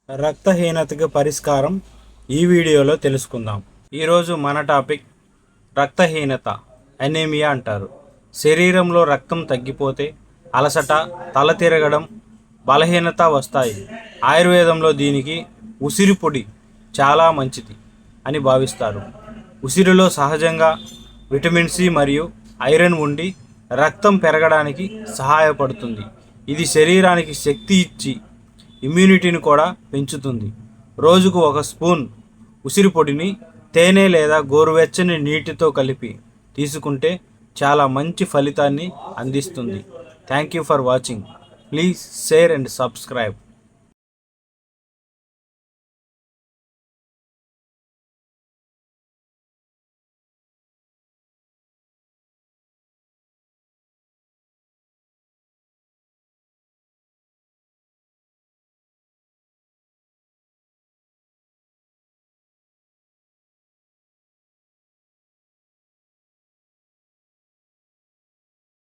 రక్తహీనతకి పరిష్కారం ఈ వీడియోలో తెలుసుకుందాం. ఈరోజు మన టాపిక్ రక్తహీనత, అనీమియా అంటారు. శరీరంలో రక్తం తగ్గిపోతే అలసట, తల తిరగడం, బలహీనత వస్తాయి. ఆయుర్వేదంలో దీనికి ఉసిరి పొడి చాలా మంచిది అని భావిస్తారు. ఉసిరిలో సహజంగా విటమిన్ సి మరియు ఐరన్ ఉండి రక్తం పెరగడానికి సహాయపడుతుంది. ఇది శరీరానికి శక్తి ఇచ్చి ఇమ్యూనిటీని కూడా పెంచుతుంది. రోజుకు ఒక స్పూన్ ఉసిరి పొడిని తేనె లేదా గోరువెచ్చని నీటితో కలిపి తీసుకుంటే చాలా మంచి ఫలితాన్ని అందిస్తుంది. Thank you for watching. Please share and subscribe.